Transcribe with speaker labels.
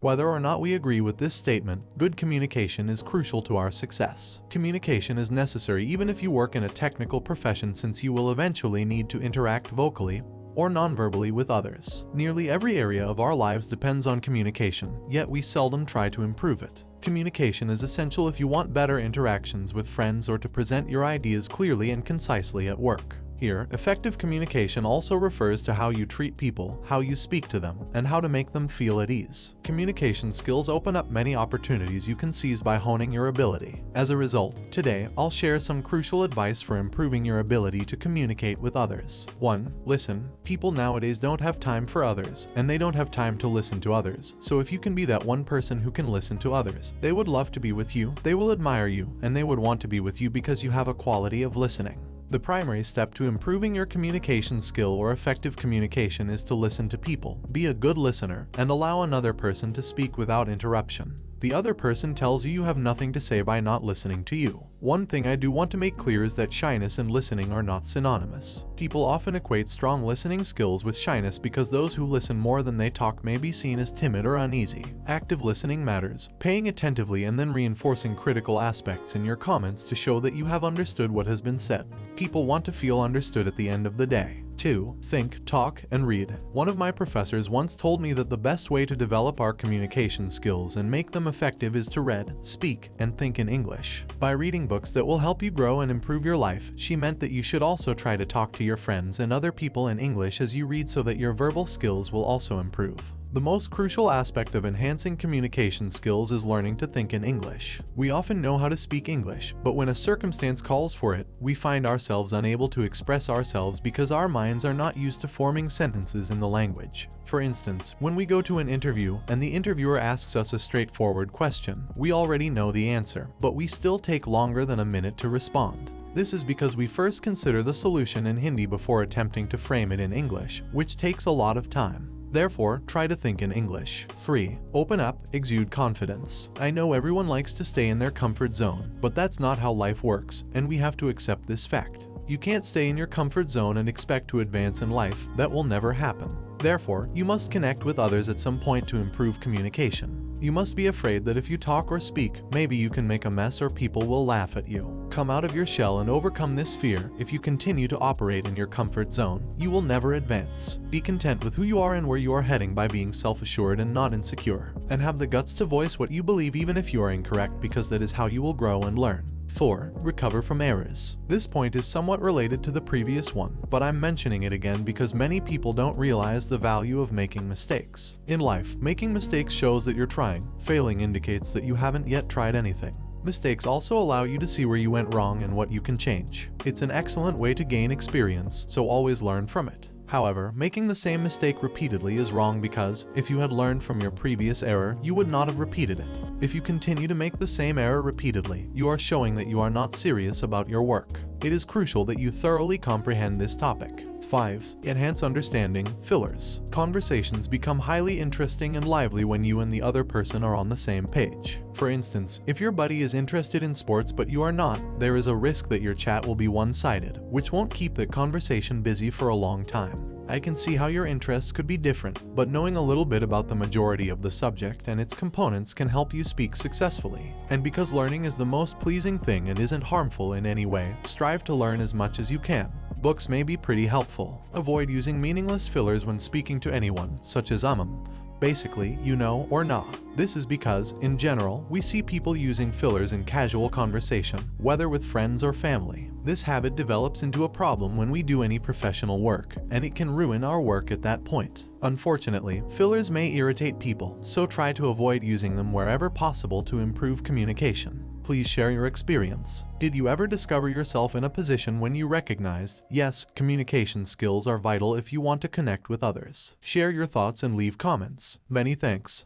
Speaker 1: Whether or not we agree with this statement, good communication is crucial to our success. Communication is necessary even if you work in a technical profession, since you will eventually need to interact vocally or non-verbally with others. Nearly every area of our lives depends on communication, yet we seldom try to improve it. Communication is essential if you want better interactions with friends or to present your ideas clearly and concisely at work. Here, effective communication also refers to how you treat people, how you speak to them, and how to make them feel at ease. Communication skills open up many opportunities you can seize by honing your ability. As a result, today I'll share some crucial advice for improving your ability to communicate with others. 1. Listen. People nowadays don't have time for others, and they don't have time to listen to others. So if you can be that one person who can listen to others, they would love to be with you, they will admire you, and they would want to be with you because you have a quality of listening. The primary step to improving your communication skill or effective communication is to listen to people, be a good listener, and allow another person to speak without interruption. The other person tells you have nothing to say by not listening to you. One thing I do want to make clear is that shyness and listening are not synonymous. People often equate strong listening skills with shyness because those who listen more than they talk may be seen as timid or uneasy. Active listening matters, paying attentively and then reinforcing critical aspects in your comments to show that you have understood what has been said. People want to feel understood at the end of the day. 2. Think, talk, and read. One of my professors once told me that the best way to develop our communication skills and make them effective is to read, speak, and think in English. By reading books that will help you grow and improve your life, she meant that you should also try to talk to your friends and other people in English as you read so that your verbal skills will also improve. The most crucial aspect of enhancing communication skills is learning to think in English. We often know how to speak English, but when a circumstance calls for it, we find ourselves unable to express ourselves because our minds are not used to forming sentences in the language. For instance, when we go to an interview and the interviewer asks us a straightforward question, we already know the answer, but we still take longer than a minute to respond. This is because we first consider the solution in Hindi before attempting to frame it in English, which takes a lot of time. Therefore, try to think in English. 3. Open up, exude confidence. I know everyone likes to stay in their comfort zone, but that's not how life works, and we have to accept this fact. You can't stay in your comfort zone and expect to advance in life. That will never happen. Therefore, you must connect with others at some point to improve communication. You must be afraid that if you talk or speak, maybe you can make a mess or people will laugh at you. Come out of your shell and overcome this fear. If you continue to operate in your comfort zone, you will never advance. Be content with who you are and where you are heading by being self-assured and not insecure. And have the guts to voice what you believe even if you are incorrect, because that is how you will grow and learn. 4. Recover from errors. This point is somewhat related to the previous one, but I'm mentioning it again because many people don't realize the value of making mistakes. In life, making mistakes shows that you're trying. Failing indicates that you haven't yet tried anything. Mistakes also allow you to see where you went wrong and what you can change. It's an excellent way to gain experience, so always learn from it. However, making the same mistake repeatedly is wrong because, if you had learned from your previous error, you would not have repeated it. If you continue to make the same error repeatedly, you are showing that you are not serious about your work. It is crucial that you thoroughly comprehend this topic. 5. Enhance understanding. Fillers. Conversations become highly interesting and lively when you and the other person are on the same page. For instance, if your buddy is interested in sports but you are not, there is a risk that your chat will be one-sided, which won't keep the conversation busy for a long time. I can see how your interests could be different, but knowing a little bit about the majority of the subject and its components can help you speak successfully. And because learning is the most pleasing thing and isn't harmful in any way, strive to learn as much as you can. Books may be pretty helpful. Avoid using meaningless fillers when speaking to anyone, such as basically, you know, or nah. This is because, in general, we see people using fillers in casual conversation, whether with friends or family. This habit develops into a problem when we do any professional work, and it can ruin our work at that point. Unfortunately, fillers may irritate people, so try to avoid using them wherever possible to improve communication. Please share your experience. Did you ever discover yourself in a position when you recognized, yes, communication skills are vital if you want to connect with others? Share your thoughts and leave comments. Many thanks.